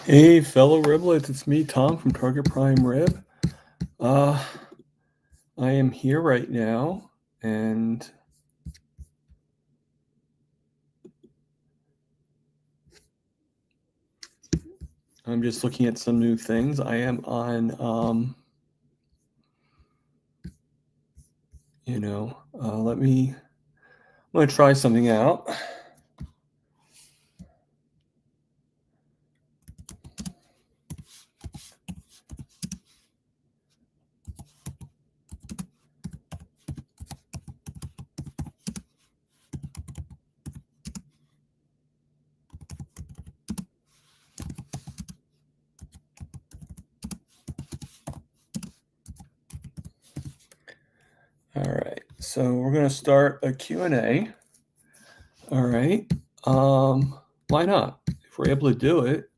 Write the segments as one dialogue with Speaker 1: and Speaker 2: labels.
Speaker 1: Hey, fellow Riblets, it's me, Tom from Target Prime Rib. I am here right now, and I'm just looking at some new things. I am on, I'm going to try something out. All right, so we're going to start a Q&A. All right, why not? If we're able to do it,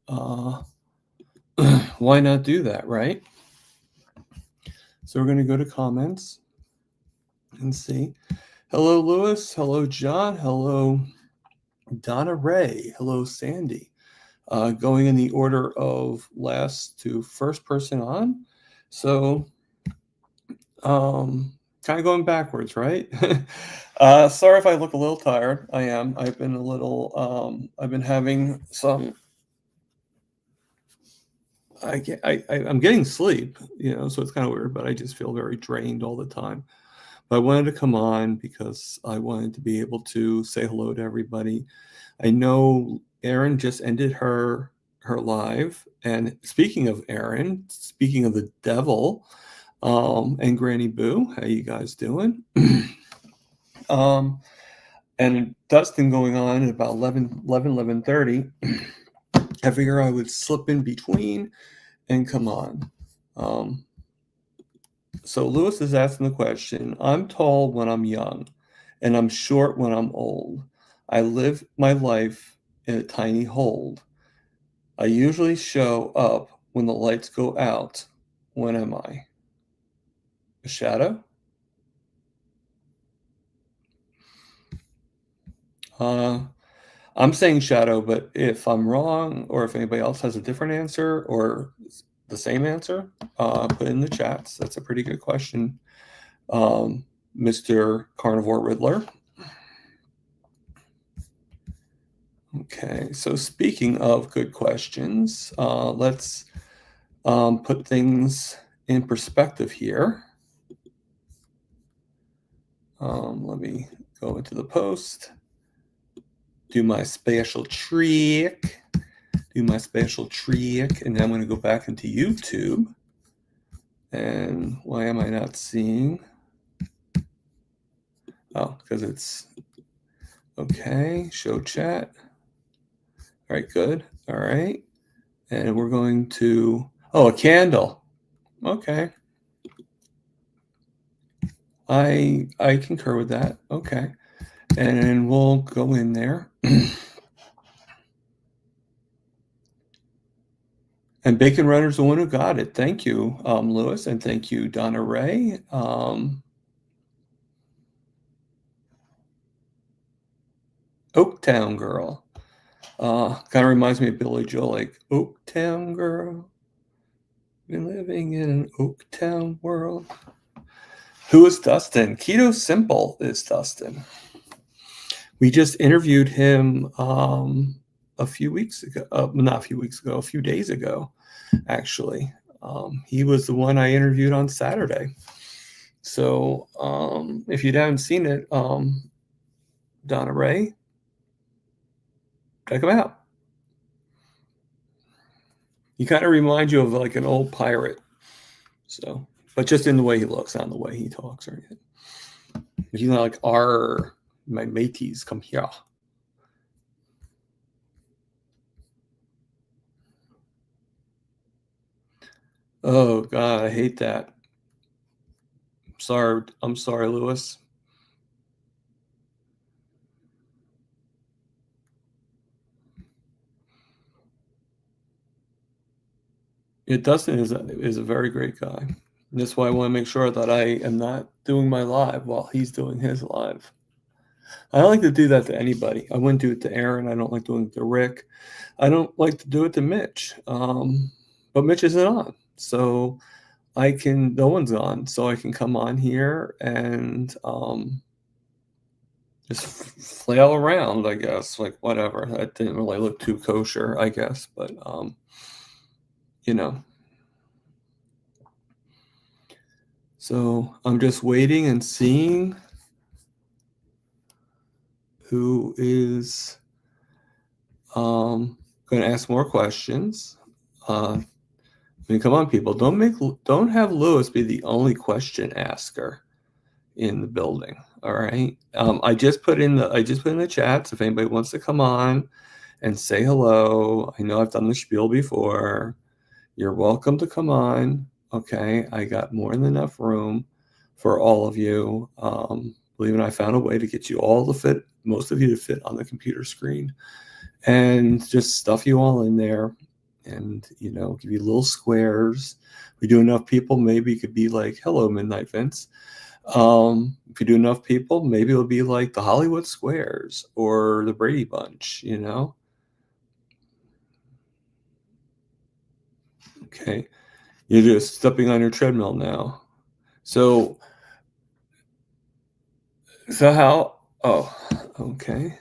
Speaker 1: why not do that, right? So we're going to go to comments and see. Hello, Lewis. Hello, John. Hello, Donna Ray. Hello, Sandy. Going in the order of last to first person on. So, kind of going backwards, right? Sorry if I look a little tired. I am. I've been a little. I've been having some. I'm getting sleep, so it's kind of weird, but I just feel very drained all the time. But I wanted to come on because I wanted to be able to say hello to everybody. I know Erin just ended her live, and speaking of Erin, speaking of the devil, and Granny Boo, how you guys doing? And Dustin going on at about 11:30. I figure I would slip in between and come on. So Lewis is asking the question, I'm tall when I'm young, and I'm short when I'm old. I live my life in a tiny hold. I usually show up when the lights go out. When am I? A shadow? I'm saying shadow, but if I'm wrong or if anybody else has a different answer or the same answer, put in the chats. That's a pretty good question, Mr. Carnivore Riddler. Okay, so speaking of good questions, let's put things in perspective here. Let me go into the post, do my special trick, and then I'm going to go back into YouTube. And why am I not seeing? Oh, because it's okay. Show chat. All right, good. All right. And we're going to, a candle. Okay. I concur with that. Okay. And we'll go in there. And Bacon Runner's the one who got it. Thank you, Lewis, and thank you, Donna Ray. Oaktown Girl. Kind of reminds me of Billy Joel, like Oaktown Girl. Been living in an Oaktown world. Who is Dustin? Keto Simple is Dustin. We just interviewed him a few days ago, actually. He was the one I interviewed on Saturday. So if you haven't seen it, Donna Ray, check him out. He kind of reminds you of like an old pirate. So, but just in the way he looks, not in the way he talks or anything. He's not like, my mateys, come here. Oh God, I hate that. I'm sorry, Lewis. Dustin is a very great guy. And that's why I want to make sure that I am not doing my live while he's doing his live. I don't like to do that to anybody. I wouldn't do it to Aaron. I don't like doing it to Rick. I don't like to do it to Mitch. But Mitch isn't on. So no one's on. So I can come on here and just flail around, I guess. Like, whatever. That didn't really look too kosher, I guess. But, you know. So I'm just waiting and seeing who is going to ask more questions. I mean, come on, people! Don't have Lewis be the only question asker in the building. All right. I just put in the chats if anybody wants to come on and say hello. I know I've done the spiel before. You're welcome to come on. Okay, I got more than enough room for all of you. Believe it, I found a way to get you all to fit, most of you to fit on the computer screen, and just stuff you all in there, and give you little squares. If we do enough people, maybe it could be like, "Hello, Midnight Vince." If you do enough people, maybe it'll be like the Hollywood Squares or the Brady Bunch. Okay. You're just stepping on your treadmill now. So how? Oh, okay.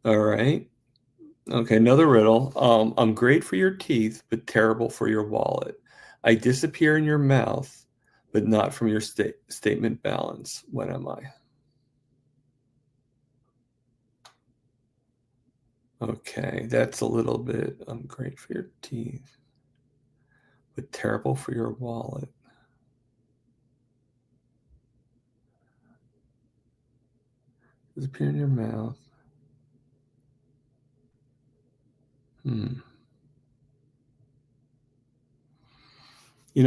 Speaker 1: All right. Okay, another riddle. I'm great for your teeth, but terrible for your wallet. I disappear in your mouth, but not from your statement balance. When am I? Okay, that's a little bit. I'm great for your teeth, but terrible for your wallet. Disappear in your mouth.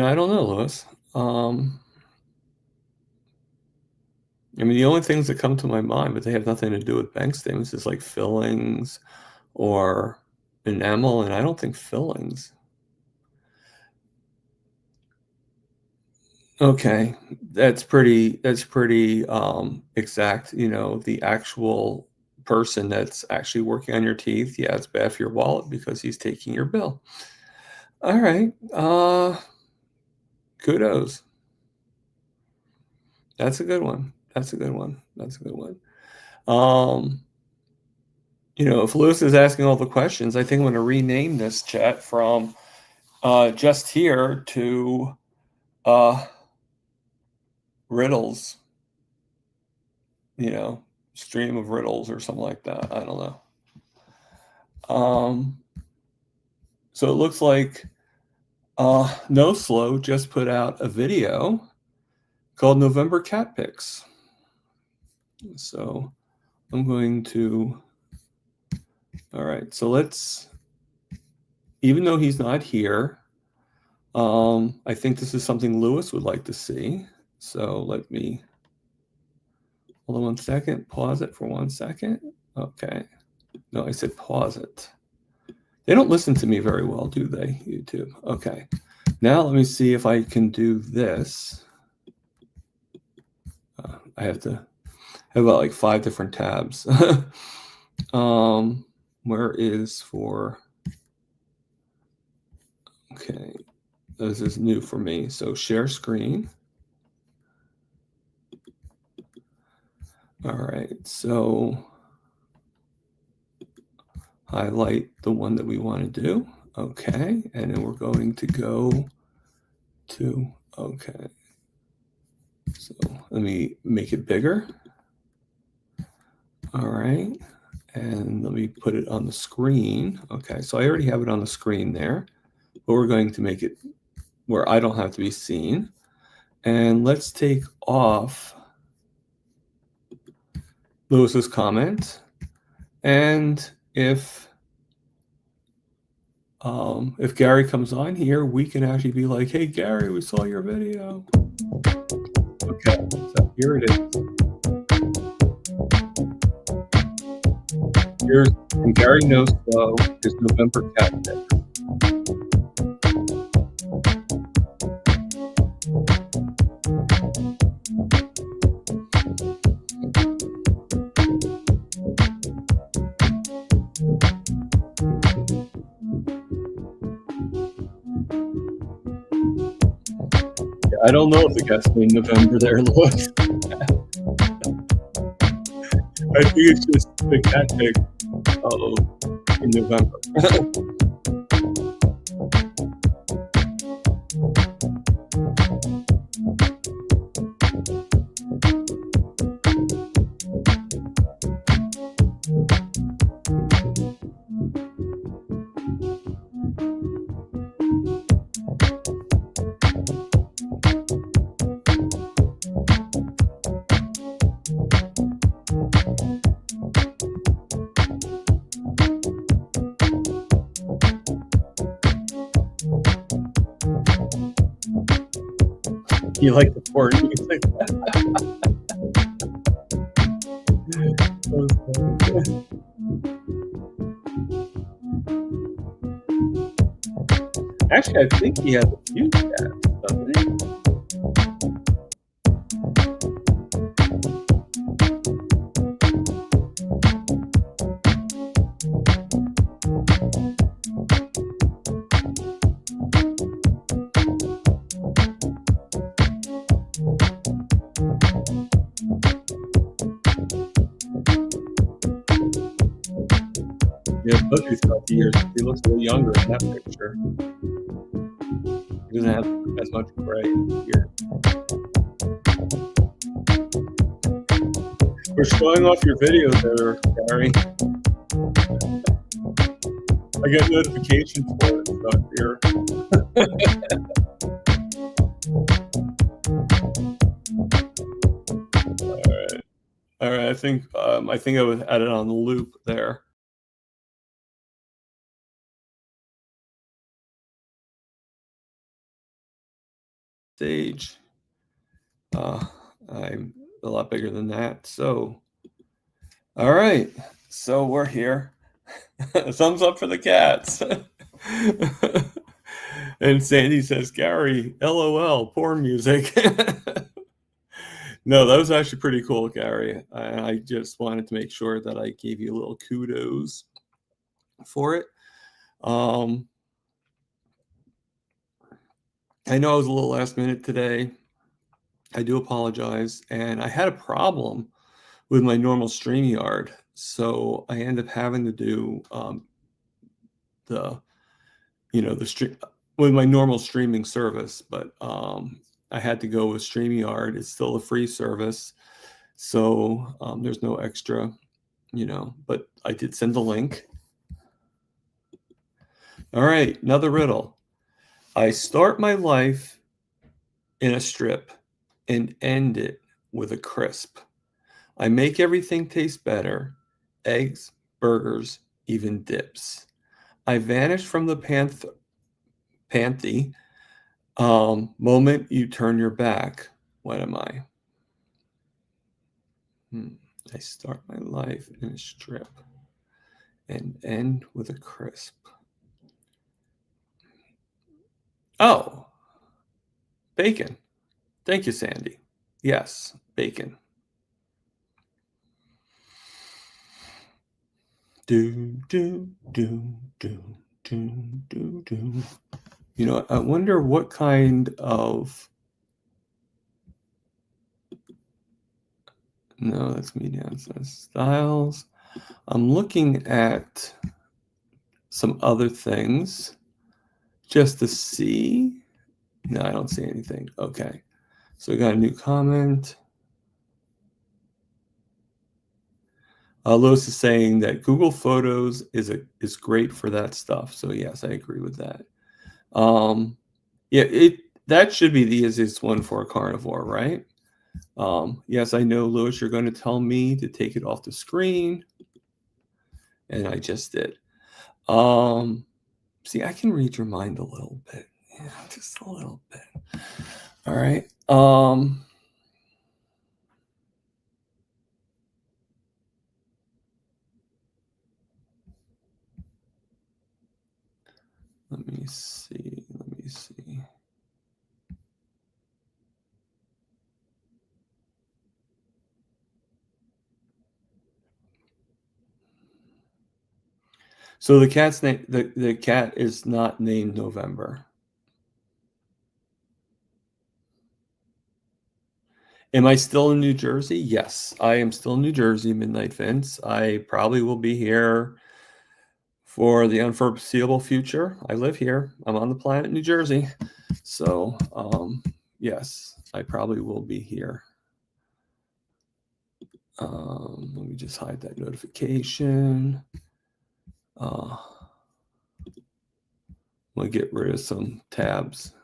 Speaker 1: I don't know, Lewis. I mean, the only things that come to my mind, but they have nothing to do with bank statements, is like fillings or enamel, and I don't think fillings. Okay, that's pretty exact. The actual person that's actually working on your teeth, yeah, it's bad for your wallet because he's taking your bill. All right, kudos. That's a good one. If Lewis is asking all the questions, I think I'm going to rename this chat from just here to riddles, stream of riddles or something like that. I don't know. So it looks like No Slow just put out a video called November Cat Picks. So I'm going to, all right, so even though he's not here, I think this is something Lewis would like to see. So let me, hold on 1 second, pause it for 1 second. Okay. No, I said pause it. They don't listen to me very well, do they, YouTube? Okay. Now let me see if I can do this. I have about like 5 different tabs. Where is for, okay, this is new for me. So share screen. All right, so highlight the one that we want to do. Okay, and then we're going to go to, okay. So let me make it bigger. All right, and let me put it on the screen. Okay, so I already have it on the screen there, but we're going to make it where I don't have to be seen. And let's take off Lewis's comment. And if Gary comes on here, we can actually be like, "Hey, Gary, we saw your video." Okay, so here it is. Here's from Gary No Slow, his November Cat Pick. I don't know if the cat's named November there, Louis. I think it's just the cat pick in November. You like the porn music? Actually, I think he has a few cats, doesn't he? Yeah, Butcher's got the years. He looks a little younger in that picture. He doesn't have as much gray here. We're showing off your video there, Gary. I got notification for it. It's not here. All right. I think I was at it on the loop there. Stage. I'm a lot bigger than that. So, all right. So we're here. Thumbs up for the cats. And Sandy says, Gary, LOL, porn music. No, that was actually pretty cool, Gary. I just wanted to make sure that I gave you a little kudos for it. I know I was a little last minute today. I do apologize. And I had a problem with my normal StreamYard. So I ended up having to do the stream with my normal streaming service, but I had to go with StreamYard. It's still a free service. So there's no extra, but I did send the link. All right, another riddle. I start my life in a strip and end it with a crisp. I make everything taste better. Eggs, burgers, even dips. I vanish from the panthy. Moment you turn your back. What am I? I start my life in a strip and end with a crisp. Oh, bacon. Thank you, Sandy. Yes, bacon. Do, do, do, do, do, do, do. I wonder what kind of... No, that's medium styles. I'm looking at some other things just to see. No, I don't see anything. Okay. So we got a new comment. Lewis is saying that Google Photos is great for that stuff. So yes, I agree with that. Yeah, that should be the easiest one for a carnivore, right? Yes, I know, Lewis, you're going to tell me to take it off the screen. And I just did. See, I can read your mind a little bit. Yeah, just a little bit. All right. Let me see. So the cat's name, the cat is not named November. Am I still in New Jersey? Yes, I am still in New Jersey, Midnight Vince. I probably will be here for the unforeseeable future. I live here. I'm on the planet New Jersey. So, yes, I probably will be here. Let me just hide that notification. I'm going to get rid of some tabs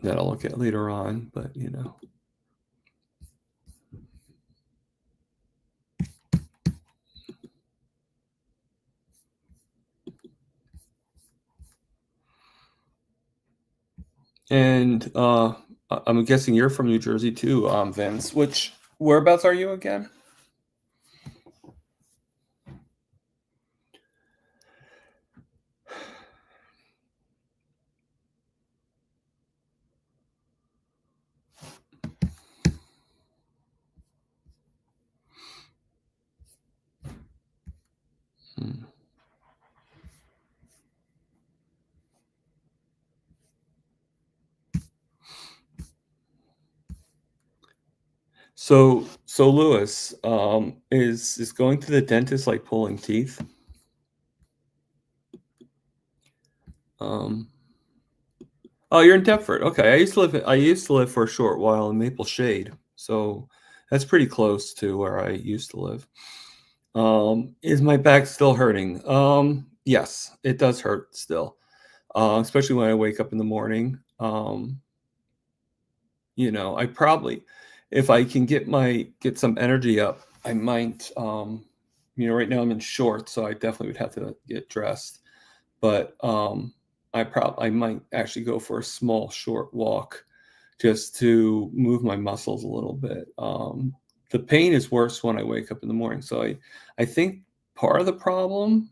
Speaker 1: that I'll look at later on, but you know. And I'm guessing you're from New Jersey too, Vince. Whereabouts are you again? Hmm. So Lewis, is going to the dentist like pulling teeth? Um, oh, you're in Deptford. Okay, I used to live for a short while in Maple Shade, so that's pretty close to where I used to live. Is my back still hurting? Yes, it does hurt still, especially when I wake up in the morning. You know, I probably, if I can get some energy up, I might. You know, right now I'm in shorts, so I definitely would have to get dressed. But I might actually go for a small short walk just to move my muscles a little bit. The pain is worse when I wake up in the morning, so I think part of the problem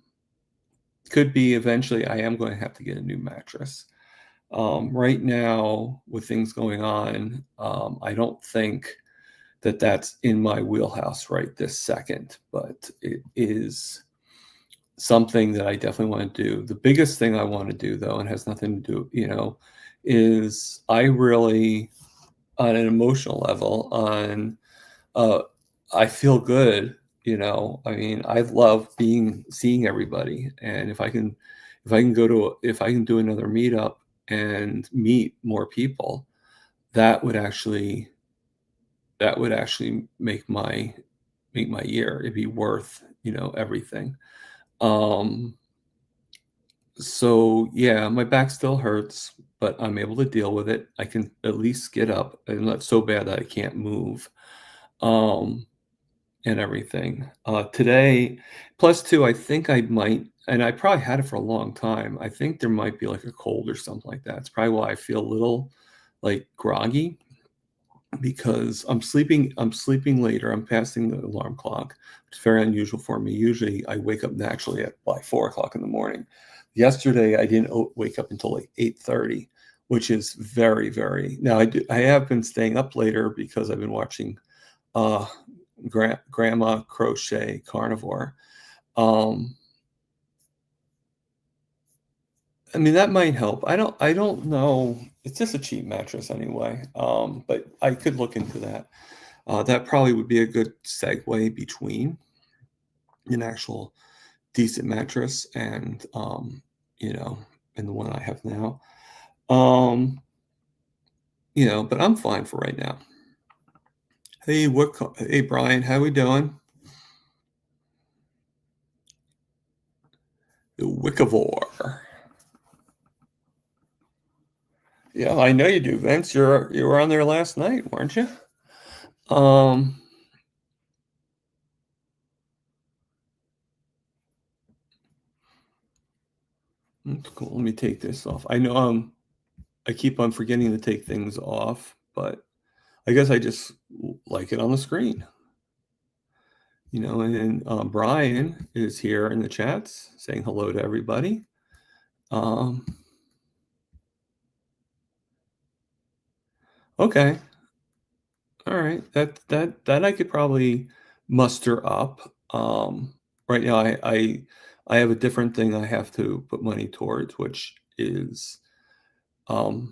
Speaker 1: could be eventually I am going to have to get a new mattress. Right now, with things going on, I don't think that that's in my wheelhouse right this second, but it is something that I definitely want to do. The biggest thing I want to do, though, and has nothing to do, you know, is I really, on an emotional level, uh, I feel good. You know, I mean, I love seeing everybody, and if I can do another meetup and meet more people, that would actually make my year. It'd be worth, you know, everything. Um, so yeah, my back still hurts, but I'm able to deal with it. I can at least get up, and not so bad that I can't move. Um, and everything. Today, plus two, I think I might, and I probably had it for a long time. I think there might be like a cold or something like that. It's probably why I feel a little like groggy because I'm sleeping later. I'm passing the alarm clock. It's very unusual for me. Usually I wake up naturally at like 4 o'clock in the morning. Yesterday I didn't wake up until like 8:30, which is very, very now I have been staying up later because I've been watching uh Grandma Crochet Carnivore. Um, I mean, that might help. I don't know. It's just a cheap mattress anyway. But I could look into that. That probably would be a good segue between an actual decent mattress and you know, and the one I have now. Um, you know, but I'm fine for right now. Hey Brian, how we doing? The Wicivore. Yeah, I know you do, Vince. You were on there last night, weren't you? Um, cool. Let me take this off. I know I keep on forgetting to take things off, but I guess I just like it on the screen. You know, and Brian is here in the chats saying hello to everybody. Um, okay. All right. That I could probably muster up. Right now I have a different thing I have to put money towards, which is Both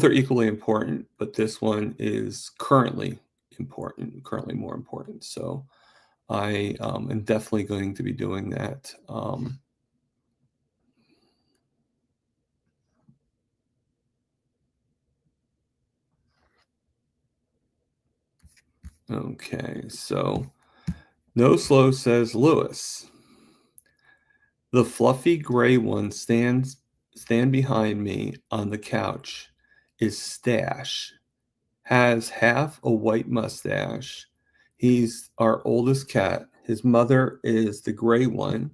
Speaker 1: are equally important, but this one is currently more important. So I am definitely going to be doing that. Okay, so No Slow says, Lewis, the fluffy gray one stand behind me on the couch is Stash. Has half a white mustache. He's our oldest cat. His mother is the gray one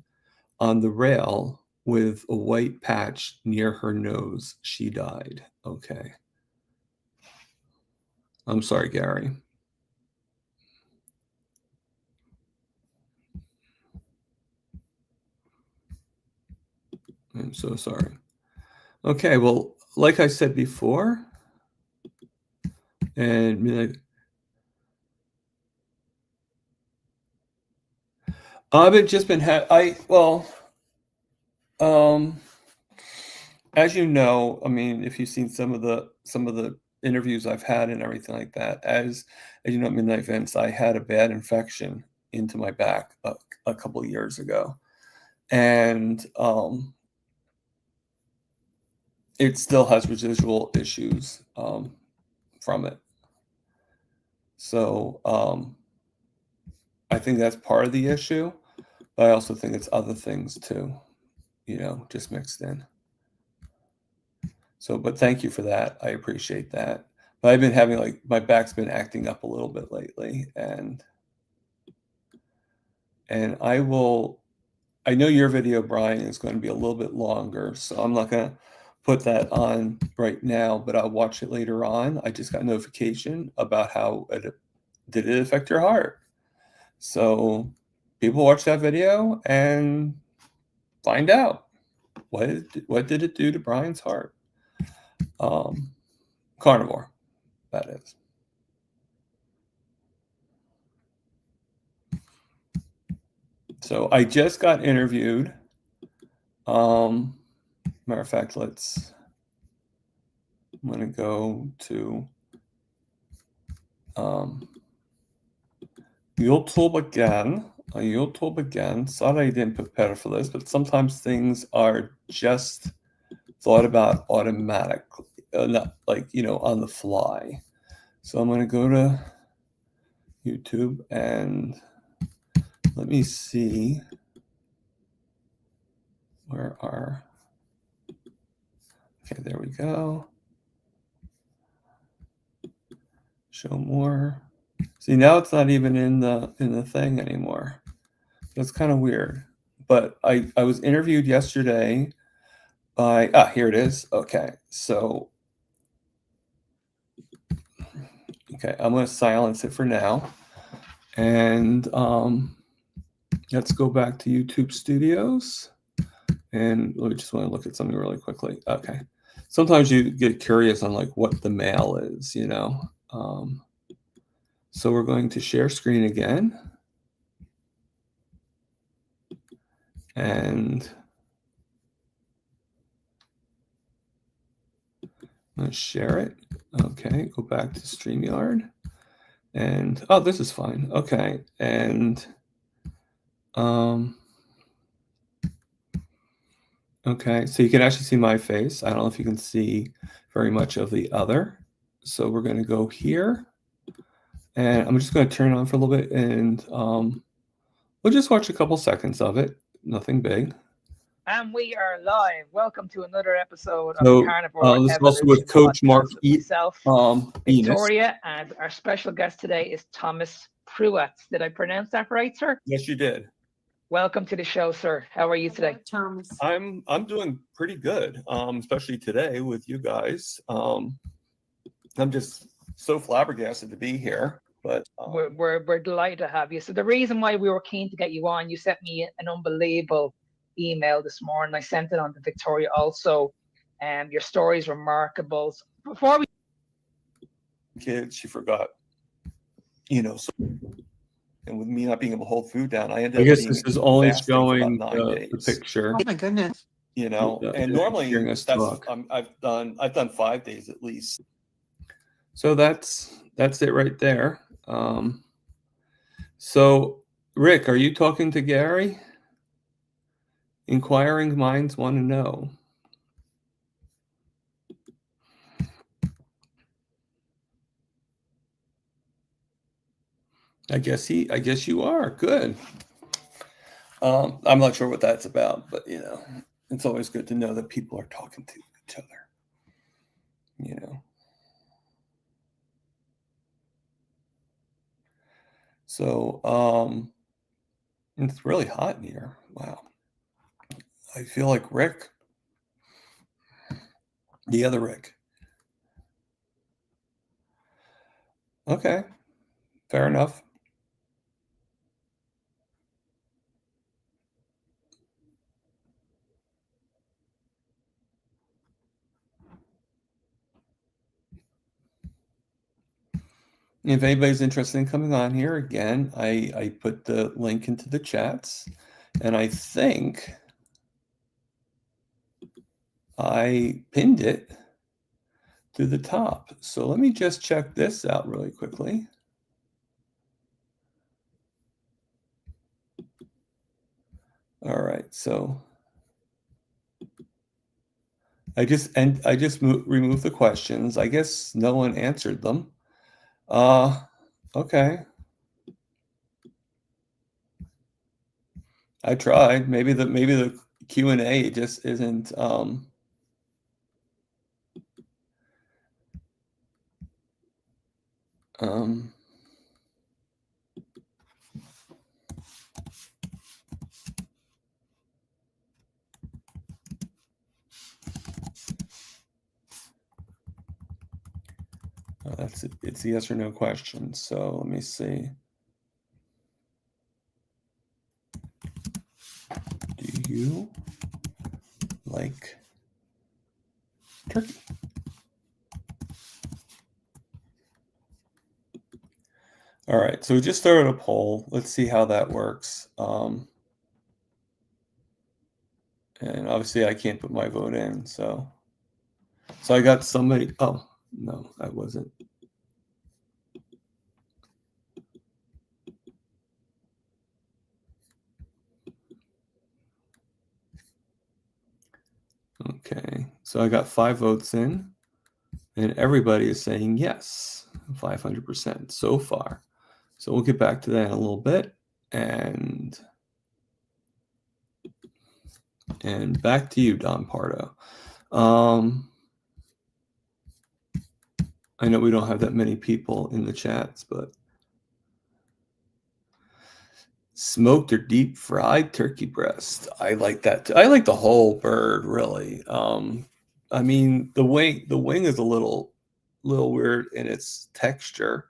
Speaker 1: on the rail with a white patch near her nose. She died. Okay. I'm sorry, Gary. I'm so sorry. Okay, well, like I said before, and I've just been as you know, I mean, if you've seen some of the interviews I've had and everything like that, as you know, at Midnight Vince, I had a bad infection into my back a couple of years ago, and it still has residual issues from it. So I think that's part of the issue, but I also think it's other things too, just mixed in. So, but thank you for that. I appreciate that. But I've been having my back's been acting up a little bit lately, and I know your video, Brian, is going to be a little bit longer, so I'm not going to put that on right now, but I'll watch it later on. I just got notification about how did it affect your heart. So people watch that video and find out what did it do to Brian's heart. Carnivore, that is. So I just got interviewed. Matter of fact, I'm going to go to YouTube again. Sorry I didn't prepare for this, but sometimes things are just thought about automatically, not on the fly. So I'm going to go to YouTube and let me see okay, there we go. Show more. See, now it's not even in the thing anymore. That's kind of weird. But I was interviewed yesterday by here it is. Okay. So I'm going to silence it for now. And let's go back to YouTube Studios. And we just want to look at something really quickly. Okay. Sometimes you get curious on what the mail is, so we're going to share screen again. And let's share it. Okay, go back to StreamYard. And this is fine. Okay. And okay, so you can actually see my face. I don't know if you can see very much of the other. So we're going to go here. And I'm just going to turn it on for a little bit, and we'll just watch a couple seconds of it. Nothing big.
Speaker 2: And we are live. Welcome to another episode of the Carnivore
Speaker 1: This is also with Coach Mark
Speaker 2: myself, Victoria, and our special guest today is Thomas Pruitt. Did I pronounce that right, sir?
Speaker 1: Yes, you did.
Speaker 2: Welcome to the show, sir. How are you today?
Speaker 3: Thomas.
Speaker 1: I'm doing pretty good, especially today with you guys. I'm just so flabbergasted to be here. But
Speaker 2: we're delighted to have you. So the reason why we were keen to get you on, you sent me an unbelievable email this morning. I sent it on to Victoria also. Your story is remarkable. So before we
Speaker 1: kids, she forgot, so, and with me not being able to hold food down, I guess this is only showing the picture.
Speaker 3: Oh my goodness. you know, and
Speaker 1: Hearing
Speaker 3: normally
Speaker 1: us
Speaker 3: that's,
Speaker 1: talk.
Speaker 3: I've done 5 days at least.
Speaker 1: So that's it right there. So Rick, are you talking to Gary? Inquiring minds want to know. I guess you are. Good. I'm not sure what that's about, but you know, it's always good to know that people are talking to each other. You know. So it's really hot in here. Wow. I feel like Rick. The other Rick. Okay. Fair enough. If anybody's interested in coming on here, again, I put the link into the chats, and I think I pinned it to the top. So let me just check this out really quickly. All right, so I just removed the questions. I guess no one answered them. Okay. I tried. Maybe the Q&A just isn't that's it. It's a yes or no question. So let me see. Do you like turkey? All right, so we just started a poll. Let's see how that works. And obviously I can't put my vote in, so I got somebody. Oh, no, I wasn't. Okay, so I got 5 votes in, and everybody is saying yes, 500% so far. So we'll get back to that in a little bit, and back to you, Don Pardo. I know we don't have that many people in the chats, but smoked or deep fried turkey breast. I like that. I like the whole bird, really. I mean, the wing is a little weird in its texture,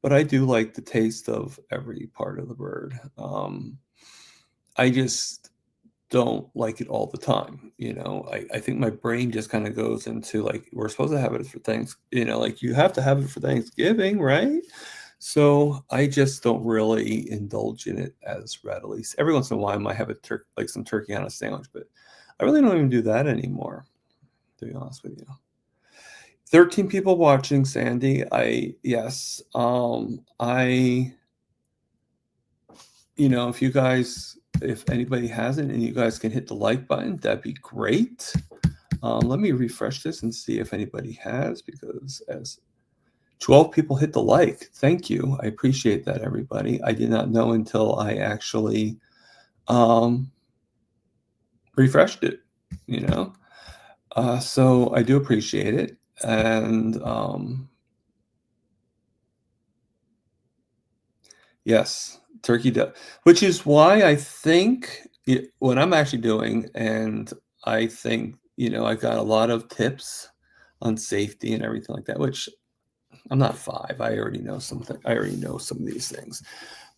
Speaker 1: but I do like the taste of every part of the bird. I just don't like it all the time. You know, I think my brain just kind of goes into like, we're supposed to have it for thanks, you know, like you have to have it for Thanksgiving, right? So I just don't really indulge in it as readily. Every once in a while, I might have like some turkey on a sandwich, but I really don't even do that anymore, to be honest with you. 13 people watching, Sandy. Yes. You know, if anybody hasn't and you guys can hit the like button, that'd be great. Let me refresh this and see if anybody has, because as 12 people hit the like. Thank you. I appreciate that, everybody. I did not know until I actually refreshed it, you know. So I do appreciate it. And yes, turkey does, which is why I think what I'm actually doing, and I think, you know, I got a lot of tips on safety and everything like that, which I'm not 5. I already know something. I already know some of these things,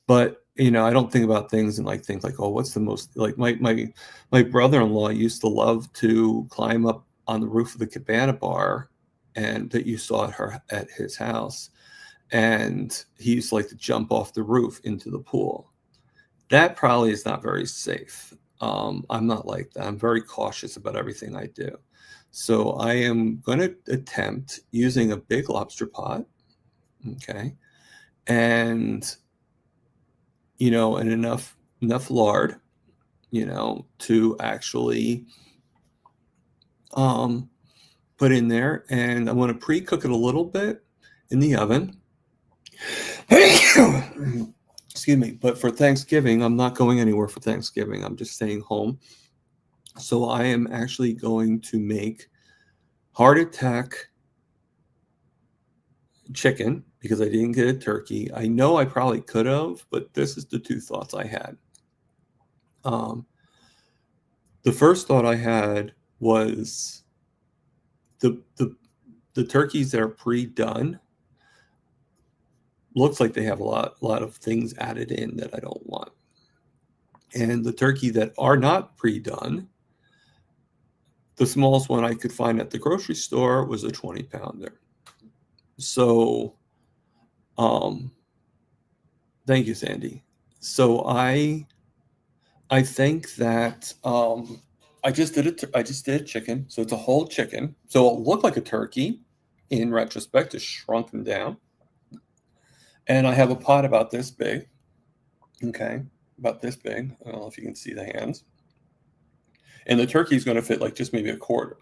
Speaker 1: but you know, I don't think about things and like think like, oh, what's the most, like my brother-in-law used to love to climb up on the roof of the Cabana Bar, and that you saw at his house, and he used to like to jump off the roof into the pool. That probably is not very safe. I'm not like that. I'm very cautious about everything I do. So I am going to attempt using a big lobster pot, okay, and and enough lard, to actually put in there, and I'm going to pre-cook it a little bit in the oven. Excuse me. But for Thanksgiving, I'm not going anywhere for Thanksgiving. I'm just staying home. So I am actually going to make heart attack chicken because I didn't get a turkey. I know I probably could have, but this is the two thoughts I had. The first thought I had was the turkeys that are pre-done looks like they have a lot of things added in that I don't want. And the turkey that are not pre-done, the smallest one I could find at the grocery store was a 20-pounder. So, thank you, Sandy. So I think that I just did a chicken. So it's a whole chicken. So it'll look like a turkey. In retrospect, it's shrunken down. And I have a pot about this big. Okay, about this big. I don't know if you can see the hands. And the turkey is going to fit like just maybe a quarter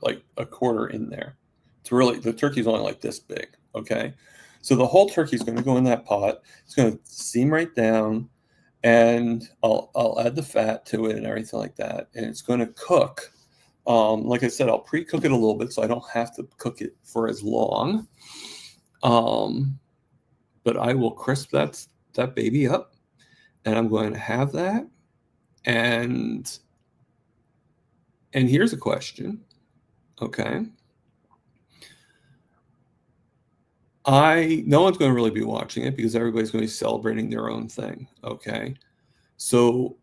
Speaker 1: in there. It's really, the turkey's only like this big. Okay, so the whole turkey is going to go in that pot. It's going to steam right down, and I'll add the fat to it and everything like that, and it's going to cook. Like I said, I'll pre-cook it a little bit so I don't have to cook it for as long. But I will crisp that baby up, and I'm going to have that. And here's a question. Okay. No one's going to really be watching it because everybody's going to be celebrating their own thing. Okay. So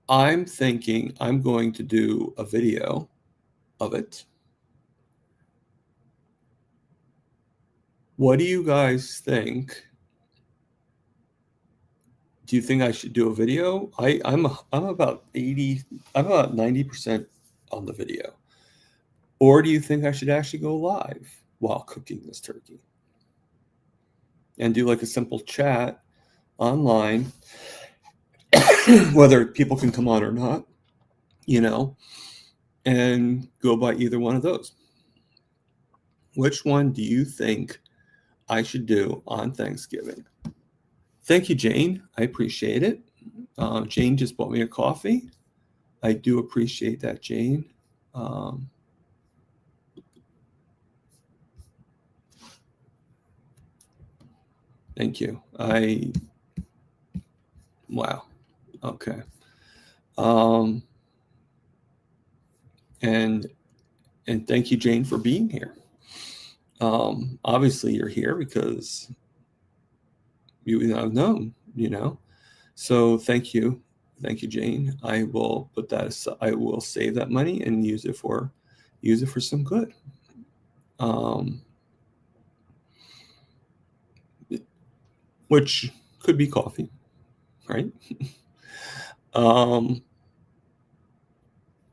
Speaker 1: I'm thinking I'm going to do a video of it. What do you guys think? Do you think I should do a video? I'm about 90% on the video. Or do you think I should actually go live while cooking this turkey? And do like a simple chat online, whether people can come on or not, and go by either one of those. Which one do you think I should do on Thanksgiving? Thank you, Jane. I appreciate it. Jane just bought me a coffee. I do appreciate that, Jane. Thank you. Wow. Okay. And thank you, Jane, for being here. Obviously you're here because you have known, so thank you, Jane. I will put that aside. I will save that money and use it for some good. Which could be coffee, right?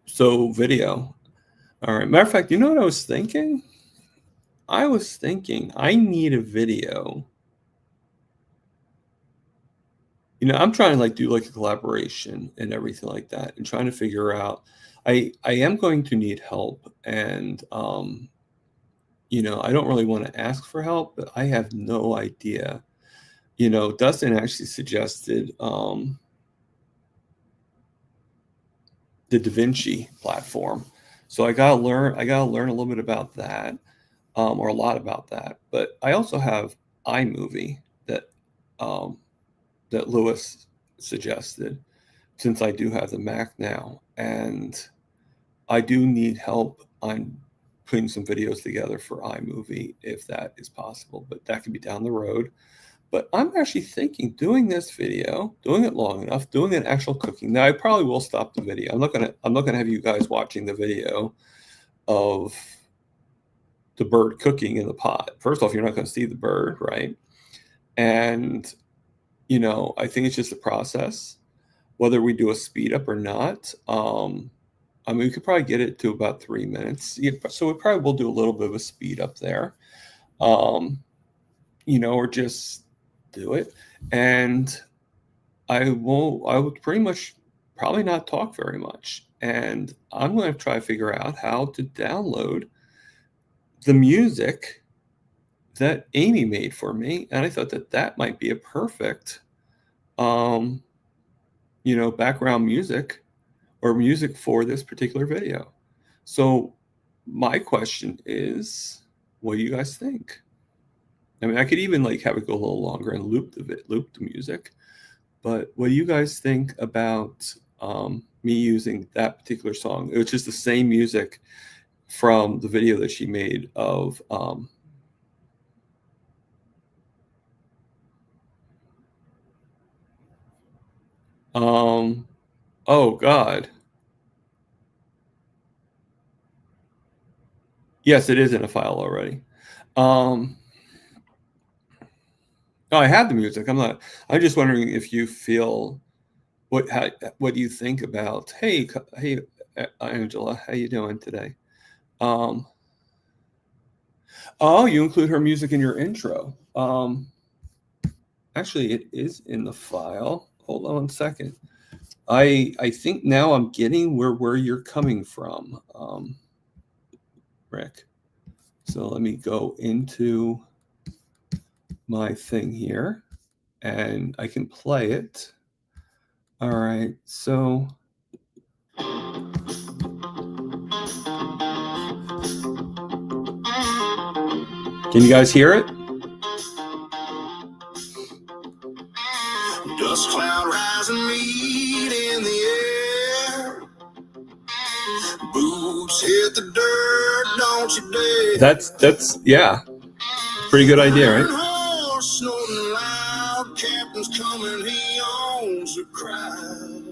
Speaker 1: So video. All right. Matter of fact, you know what I was thinking? I was thinking I need a video. I'm trying to do like a collaboration and everything like that, and trying to figure out. I am going to need help, and I don't really want to ask for help, but I have no idea. Dustin actually suggested the DaVinci platform, so I gotta learn a little bit about that, or a lot about that. But I also have iMovie that Lewis suggested, since I do have the Mac now, and I do need help on putting some videos together for iMovie if that is possible, but that could be down the road. But I'm actually thinking doing this video, doing it long enough, doing an actual cooking. Now I probably will stop the video. I'm not gonna have you guys watching the video of the bird cooking in the pot. First off, you're not going to see the bird, right? And I think it's just a process. whether we do a speed up or not. I mean, we could probably get it to about 3 minutes. Yeah, so we probably will do a little bit of a speed up there, or just do it. And I would pretty much probably not talk very much. And I'm going to try to figure out how to download the music that Amy made for me. And I thought that might be a perfect, background music or music for this particular video. So my question is, what do you guys think? I mean, I could even have it go a little longer and loop the music. But what do you guys think about me using that particular song, which is the same music from the video that she made of oh God. Yes, it is in a file already. Oh, I have the music. I'm just wondering if you feel what do you think about, hey Angela, how you doing today? Oh, you include her music in your intro. Actually, it is in the file. Hold on 1 second. I think now I'm getting where you're coming from, Rick. So let me go into my thing here and I can play it. All right, so can you guys hear it? Dust cloud rising, meat in the air. Boots hit the dirt, don't you dare. That's yeah. Pretty good idea, right? Horse snorting loud, captain's coming, he owns the crowd.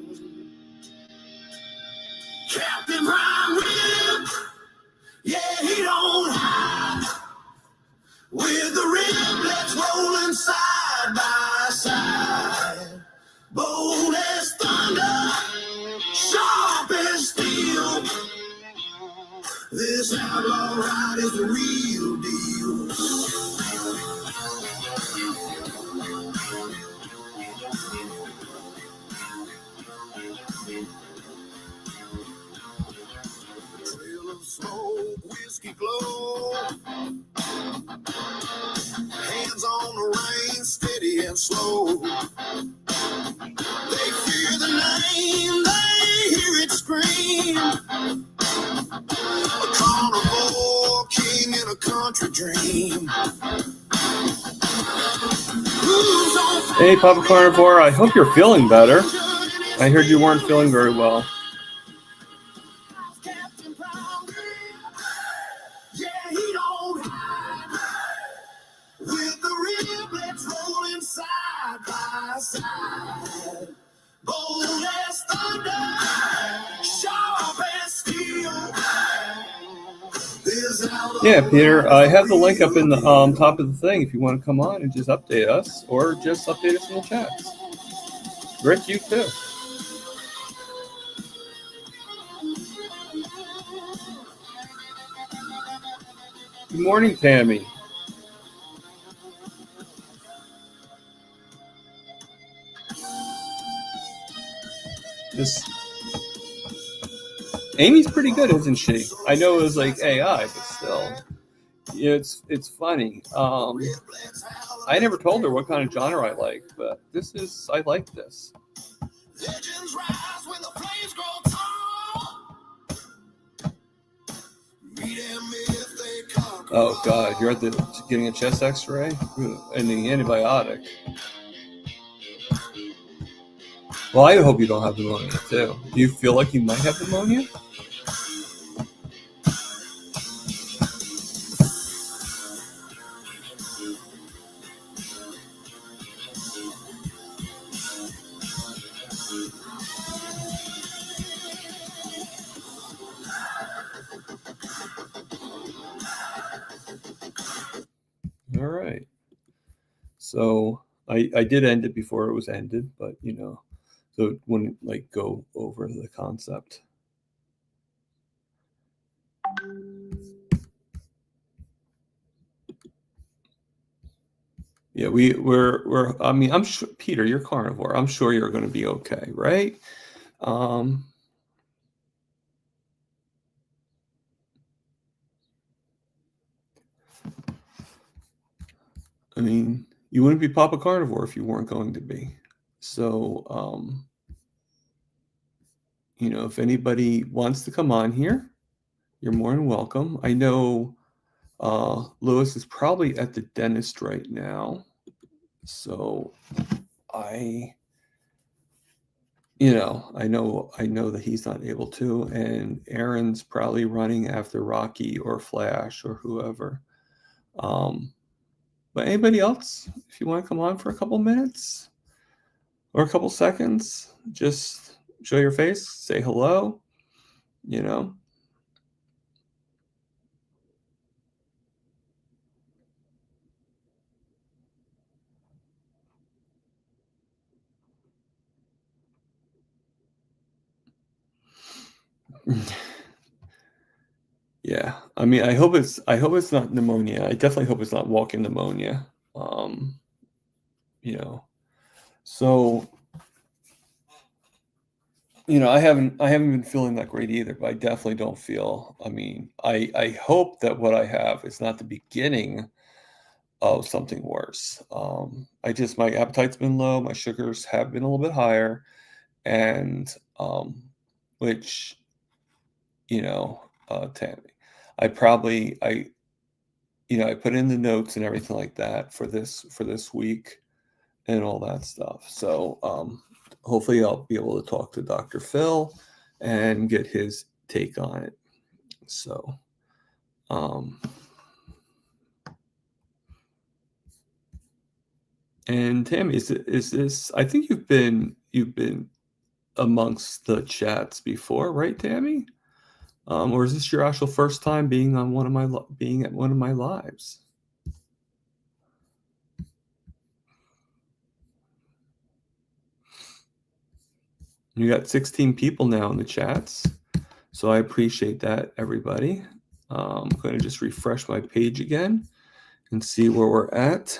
Speaker 1: Captain Prime Rib, yeah, he don't hide. With the riblets rolling side by side, bold as thunder, sharp as steel. This outlaw ride is the real deal. Trail of smoke, whiskey glow. Hands on the reins, steady and slow. They fear the name, they hear it scream. A carnivore king in a country dream. Hey, Papa Carnivore, I hope you're feeling better. I heard you weren't feeling very well. With the riblets rolling side by side, bold as thunder, sharp as steel. Yeah, Peter, I have the link up in the top of the thing if you want to come on and just update us, or just update us in the chats. Rick, you too. Good morning, Tammy. Amy's pretty good, isn't she? I know it was like AI, but still, it's funny. I never told her what kind of genre I like, but I like this. Legends rise when the flames grow tall. Meet them if they conquer. Oh God, you're getting a chest X-ray and the antibiotic. Well, I hope you don't have pneumonia too. Do you feel like you might have pneumonia? All right. So I did end it before it was ended, but so it wouldn't like go over the concept. Yeah, we're I mean, I'm sure, Peter, you're carnivore. I'm sure you're going to be okay, right? Um, I mean, you wouldn't be Papa Carnivore if you weren't going to be. So, you know, if anybody wants to come on here, you're more than welcome. I know Lewis is probably at the dentist right now. So you know, I know that he's not able to, and Aaron's probably running after Rocky or Flash or whoever. But anybody else, if you want to come on for a couple minutes or a couple seconds, just show your face, say hello, you know. Yeah, I mean, I hope it's not pneumonia. I definitely hope it's not walking pneumonia. You know, so you know, I haven't been feeling that great either, but I definitely don't feel. I mean, I hope that what I have is not the beginning of something worse. My appetite's been low, my sugars have been a little bit higher, and which you know, Tammy, I you know, I put in the notes and everything like that for this week and all that stuff. So hopefully I'll be able to talk to Dr. Phil and get his take on it. So and Tammy, is this, I think you've been amongst the chats before, right, Tammy? Or is this your actual first time being on being at one of my lives? You got 16 people now in the chats, so I appreciate that, everybody. I'm going to just refresh my page again and see where we're at.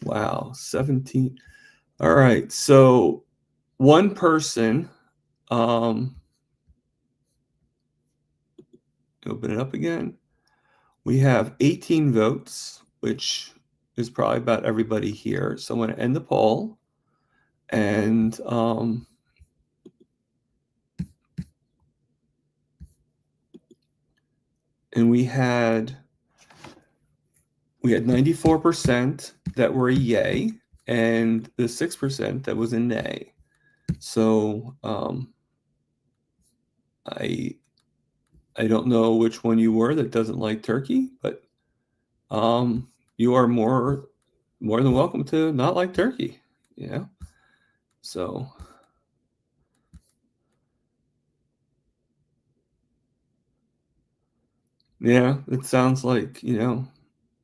Speaker 1: Wow, 17. All right, so one person. Open it up again. We have 18 votes, which is probably about everybody here. So I'm going to end the poll. And we had 94% that were a yay and the 6% that was a nay. So I don't know which one you were that doesn't like turkey, but you are more than welcome to not like turkey, you know? So yeah, it sounds like, you know,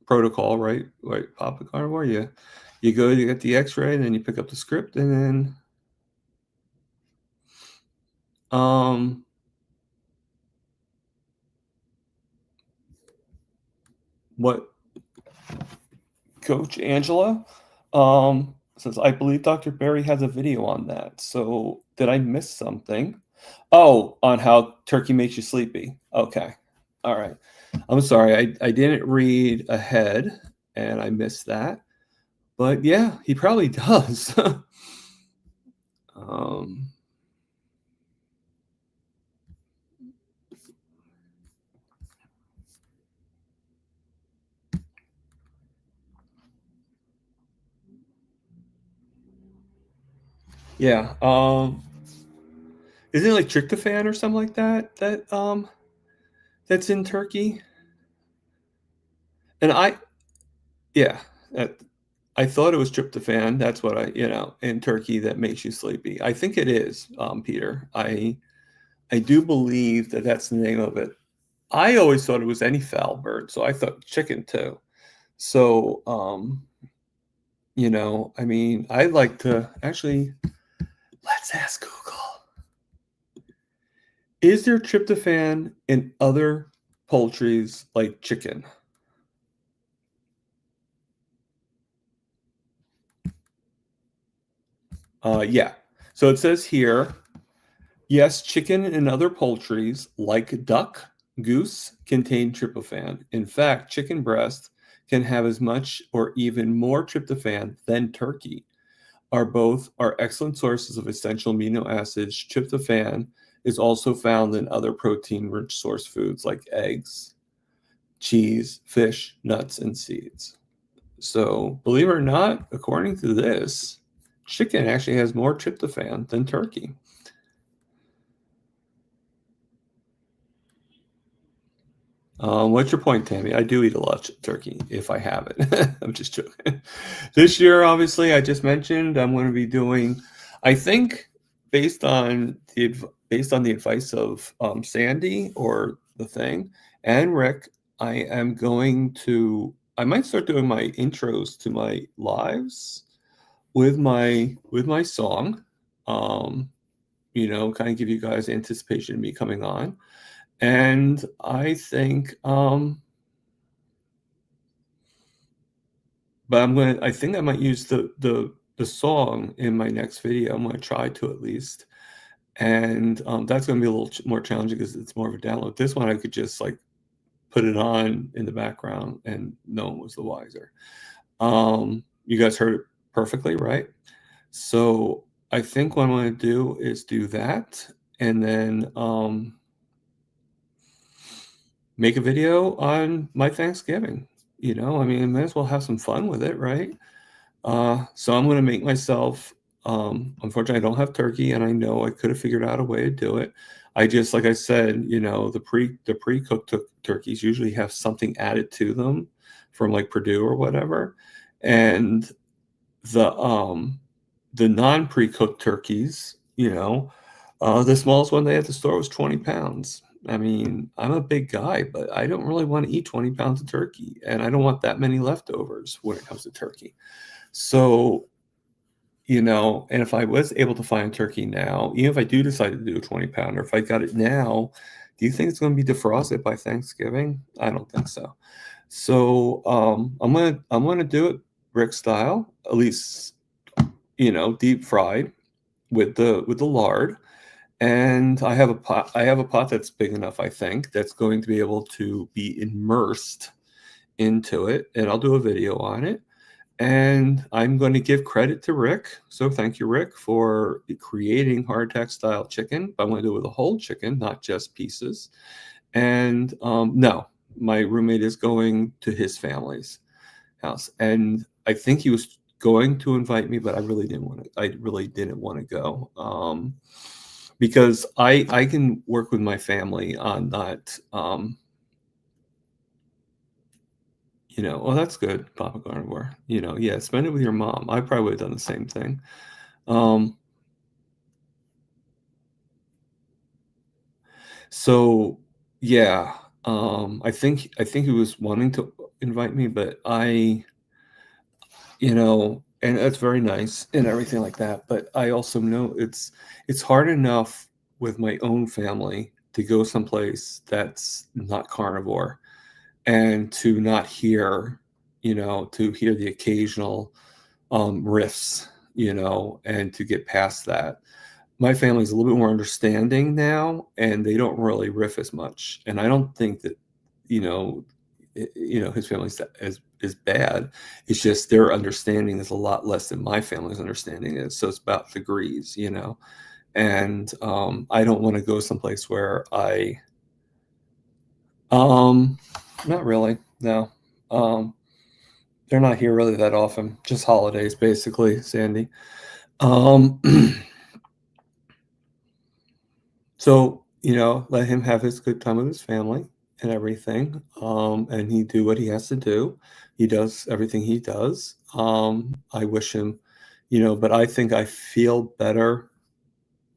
Speaker 1: protocol, right? Right, Papa Carnivore. You go, you get the X-ray, and then you pick up the script, and then what Coach Angela says, I believe Dr. Berry has a video on that. So did I miss something? Oh, on how turkey makes you sleepy. Okay. All right. I'm sorry. I didn't read ahead and I missed that. But yeah, he probably does. Yeah. Isn't it like tryptophan or something like that that's in turkey? And I thought it was tryptophan. That's what in turkey that makes you sleepy. I think it is, Peter. I do believe that that's the name of it. I always thought it was any fowl bird, so I thought chicken too. So You know, I mean, I like to actually, let's ask Google. Is there tryptophan in other poultries like chicken? Yeah. So it says here, yes, chicken and other poultries like duck, goose contain tryptophan. In fact, chicken breast can have as much or even more tryptophan than turkey. Both are excellent sources of essential amino acids. Tryptophan is also found in other protein-rich source foods like eggs, cheese, fish, nuts, and seeds. So, believe it or not, according to this, chicken actually has more tryptophan than turkey. What's your point, Tammy? I do eat a lot of turkey if I have it. I'm just joking. This year, obviously, I just mentioned I'm going to be doing. I think based on the advice of Sandy or the thing and Rick, I am going to. I might start doing my intros to my lives with my song. You know, kind of give you guys anticipation of me coming on. And I think, but I think I might use the song in my next video. I'm gonna try to at least. And that's gonna be a little more challenging because it's more of a download. This one I could just like put it on in the background and no one was the wiser. You guys heard it perfectly, right? So I think what I'm gonna do is do that and then make a video on my Thanksgiving. You know, I mean, I might as well have some fun with it, right? So I'm going to make myself. Unfortunately, I don't have turkey, and I know I could have figured out a way to do it. I just, like I said, you know, the pre-cooked turkeys usually have something added to them from like Purdue or whatever, and the non-pre-cooked turkeys, you know, the smallest one they had at the store was 20 pounds. I mean, I'm a big guy, but I don't really want to eat 20 pounds of turkey, and I don't want that many leftovers when it comes to turkey. So, you know, and if I was able to find turkey now, even if I do decide to do a 20 pounder, if I got it now, do you think it's going to be defrosted by Thanksgiving? I don't think so. So I'm gonna do it brick style, at least, you know, deep fried with the lard. And I have a pot that's big enough, I think, that's going to be able to be immersed into it. And I'll do a video on it. And I'm going to give credit to Rick. So thank you, Rick, for creating hardtack style chicken. But I'm going to do it with a whole chicken, not just pieces. And no, my roommate is going to his family's house. And I think he was going to invite me, but I really didn't want to go. Because I can work with my family on that. You know, oh, that's good, Papa Carnivore. You know, yeah, spend it with your mom. I probably would have done the same thing. So yeah, I think he was wanting to invite me, but you know, and that's very nice and everything like that. But I also know it's hard enough with my own family to go someplace that's not carnivore and to not hear, you know, to hear the occasional riffs, you know, and to get past that. My family's a little bit more understanding now, and they don't really riff as much. And I don't think that, you know, his family's is bad. It's just their understanding is a lot less than my family's understanding is. So it's about degrees, you know. And I don't want to go someplace where not really, no. They're not here really that often, just holidays, basically, Sandy. So, you know, let him have his good time with his family and everything. And he do what he has to do. He does everything he does. I wish him, you know, but I think I feel better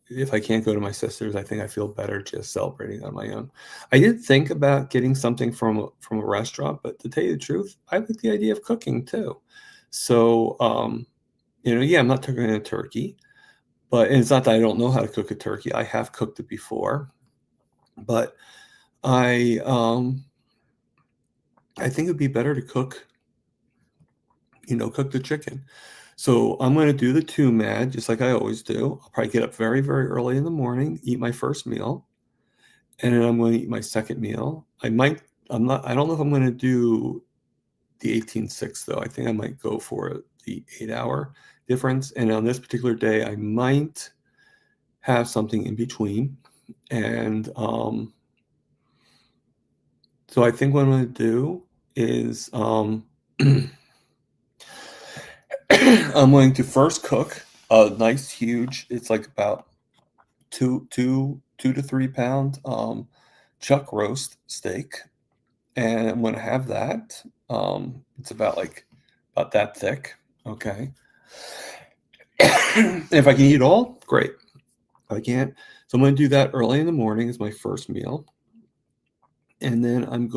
Speaker 1: if I can't go to my sister's. I think I feel better just celebrating on my own. I did think about getting something from a restaurant, but to tell you the truth, I like the idea of cooking too. So, yeah, I'm not cooking a turkey, and it's not that I don't know how to cook a turkey. I have cooked it before, but I think it'd be better to cook the chicken. So I'm going to do the two mad, just like I always do. I'll probably get up very, very early in the morning, eat my first meal, and then I'm going to eat my second meal. I don't know if I'm going to do the 18/6 though. I think I might go for the 8-hour difference. And on this particular day, I might have something in between. And so I think what I'm going to do is I'm going to first cook a nice huge, it's like about 2 to 3 pound chuck roast steak. And I'm going to have that. It's about that thick. Okay. And if I can eat it all, great. If I can't, so I'm going to do that early in the morning as my first meal. And then I'll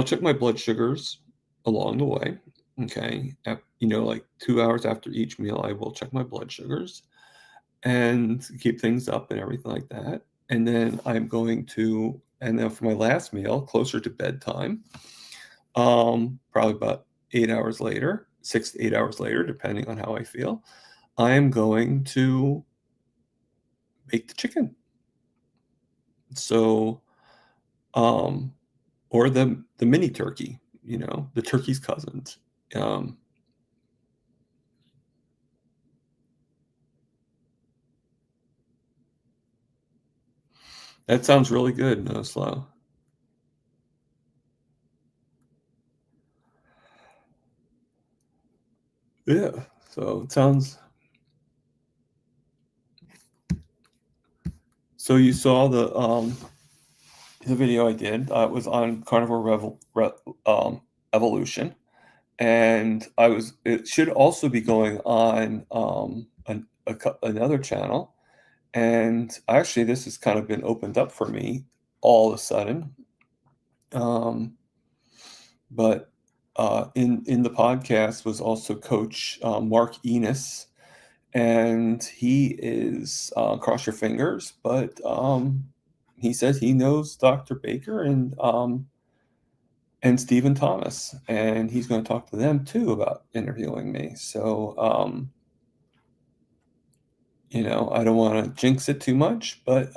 Speaker 1: check my blood sugars along the way. Okay. Like 2 hours after each meal, I will check my blood sugars and keep things up and everything like that. And then and then for my last meal, closer to bedtime, probably about 8 hours later, 6 to 8 hours later, depending on how I feel, I am going to make the chicken. So, or the mini turkey, the turkey's cousins. That sounds really good, no slow. Yeah. So it sounds. So you saw the video I did. It was on Carnivore Evolution, and it should also be going on another channel. And actually, this has kind of been opened up for me all of a sudden. But in the podcast was also Coach Mark Enos, and he is cross your fingers, but he says he knows Dr. Baker and Stephen Thomas, and he's going to talk to them too about interviewing me. So I don't want to jinx it too much, but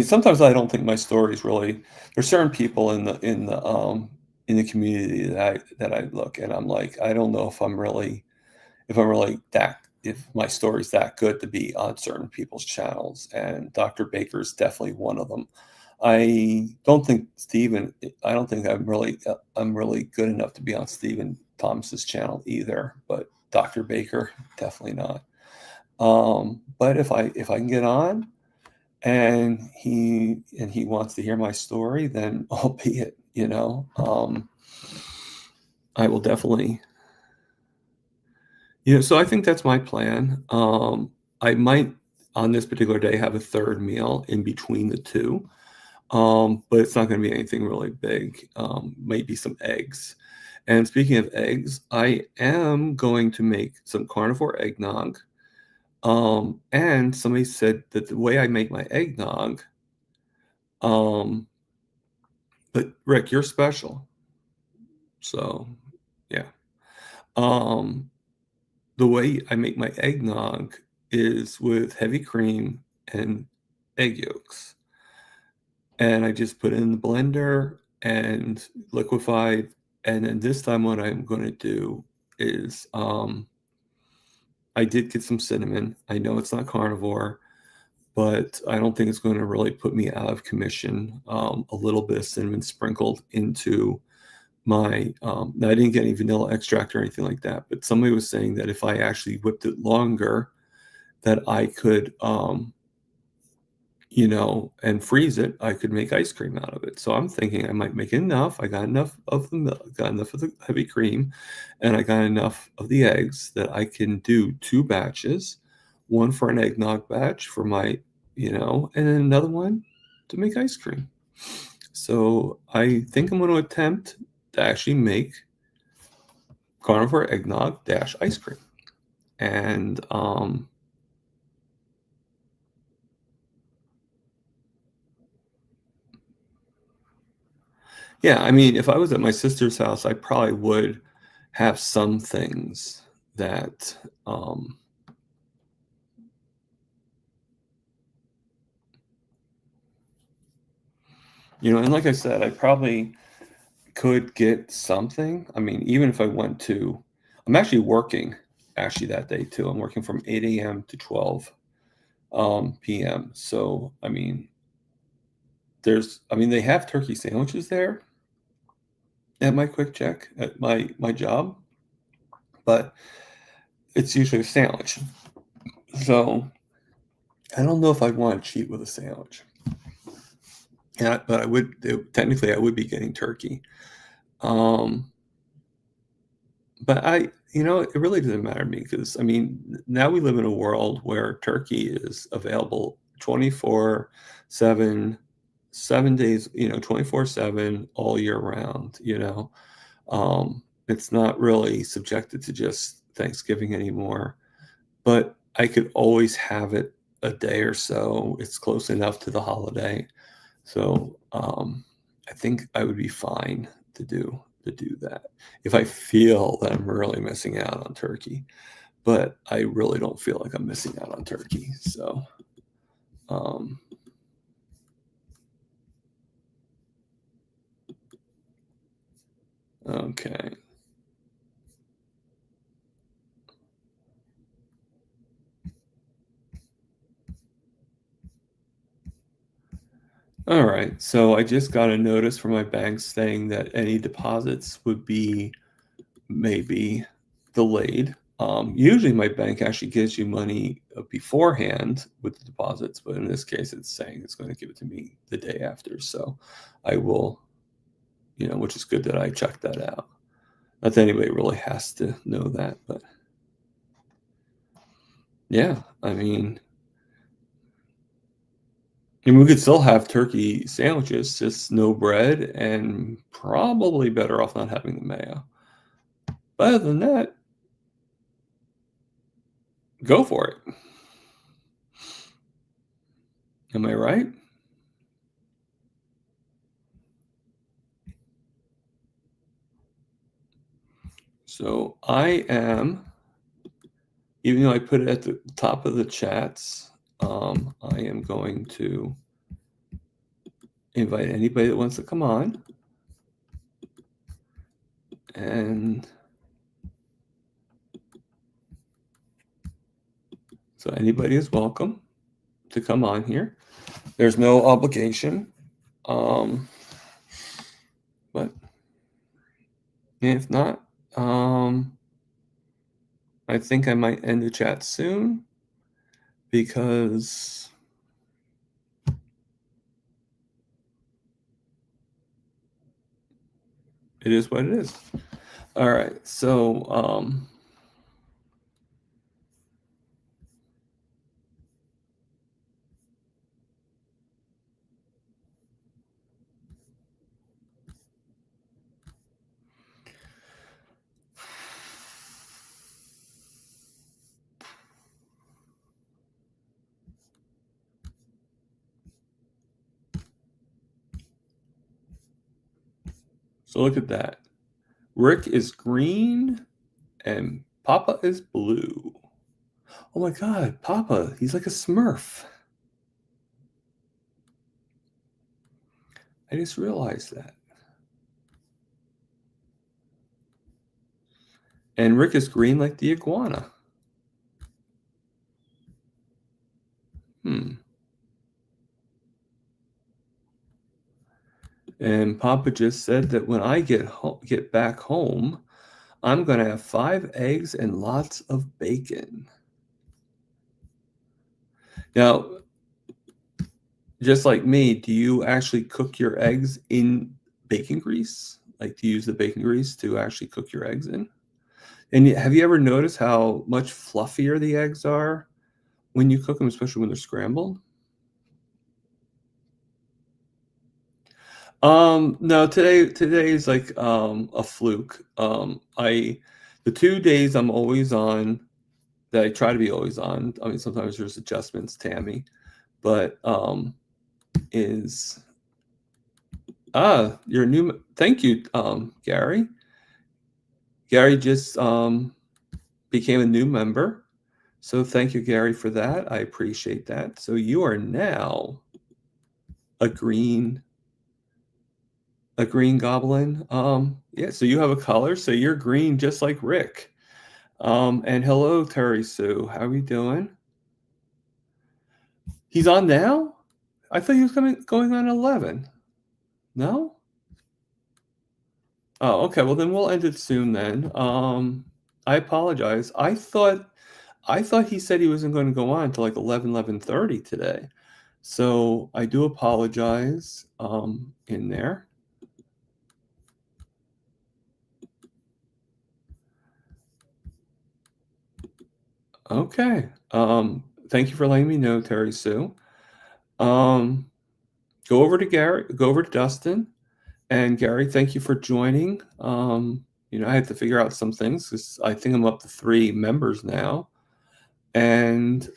Speaker 1: sometimes I don't think my story is really. There's certain people in the community that I look and I'm like, I don't know if my story's that good to be on certain people's channels, and Dr. Baker is definitely one of them. I don't think I'm really good enough to be on Stephen Thomas's channel either, but Dr. Baker, definitely not. But if I can get on and he wants to hear my story, then albeit, I will definitely, so I think that's my plan. I might on this particular day have a third meal in between the two. But it's not going to be anything really big. Maybe some eggs. And speaking of eggs, I am going to make some carnivore eggnog. And somebody said that the way I make my eggnog, but Rick, you're special. So, yeah. The way I make my eggnog is with heavy cream and egg yolks. And I just put it in the blender and liquefied. And then this time what I'm going to do is I did get some cinnamon. I know it's not carnivore, but I don't think it's going to really put me out of commission. A little bit of cinnamon sprinkled into my, now I didn't get any vanilla extract or anything like that, but somebody was saying that if I actually whipped it longer, that I could, and freeze it, I could make ice cream out of it. So I'm thinking I might make enough. I got enough of the milk, got enough of the heavy cream, and I got enough of the eggs that I can do 2 batches, one for an eggnog batch for my, and then another one to make ice cream. So I think I'm going to attempt to actually make carnivore eggnog dash ice cream. And yeah, I mean, if I was at my sister's house, I probably would have some things that and like I said, I probably could get something. I mean, even if I went to, I'm actually working that day too. I'm working from 8 a.m. to 12 p.m. So, I mean, they have turkey sandwiches there at my Quick Check at my job, but it's usually a sandwich. So I don't know if I'd want to cheat with a sandwich. Yeah, but technically I would be getting turkey. But it really doesn't matter to me because, I mean, now we live in a world where turkey is available 24/7, 7 days, 24/7, all year round, It's not really subjected to just Thanksgiving anymore, but I could always have it a day or so. It's close enough to the holiday. So I think I would be fine to do that if I feel that I'm really missing out on turkey. But I really don't feel like I'm missing out on turkey. So okay. All right. So I just got a notice from my bank saying that any deposits would be maybe delayed. Usually my bank actually gives you money beforehand with the deposits, but in this case it's saying it's going to give it to me the day after. So I will, which is good that I checked that out. Not that anybody really has to know that, but yeah, I mean, and we could still have turkey sandwiches, just no bread, and probably better off not having the mayo. But other than that, go for it. Am I right? So I am, even though I put it at the top of the chats, I am going to invite anybody that wants to come on. And so anybody is welcome to come on here. There's no obligation. But if not, I think I might end the chat soon because it is what it is. All right. So, look at that. Rick is green and Papa is blue. Oh my God, Papa, he's like a Smurf. I just realized that. And Rick is green like the iguana. And Papa just said that when I get back home, I'm going to have 5 eggs and lots of bacon. Now, just like me, do you actually cook your eggs in bacon grease? Like, do you use the bacon grease to actually cook your eggs in? And have you ever noticed how much fluffier the eggs are when you cook them, especially when they're scrambled? No, today's like a fluke. The 2 days I'm always on, that I try to be always on. I mean, sometimes there's adjustments, Tammy, but is your new. Thank you, Gary. Gary just became a new member, so thank you, Gary, for that. I appreciate that. So you are now a green goblin. Yeah, so you have a color, so you're green just like Rick. And hello, Terry Sue. How are you doing? He's on now? I thought he was going on 11. No? Oh, okay. Well, then we'll end it soon then. I apologize. I thought he said he wasn't going to go on till like 11:30 today. So I do apologize in there. Okay. Thank you for letting me know, Terry Sue. Go over to Dustin. And Gary, thank you for joining. I have to figure out some things because I think I'm up to 3 members now. And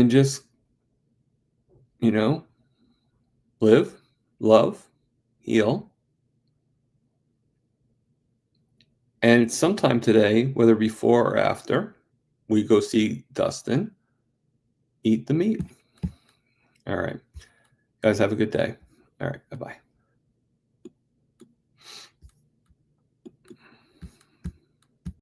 Speaker 1: just, live, love, heal. And sometime today, whether before or after, we go see Dustin, eat the meat. All right. Guys, have a good day. All right. Bye-bye.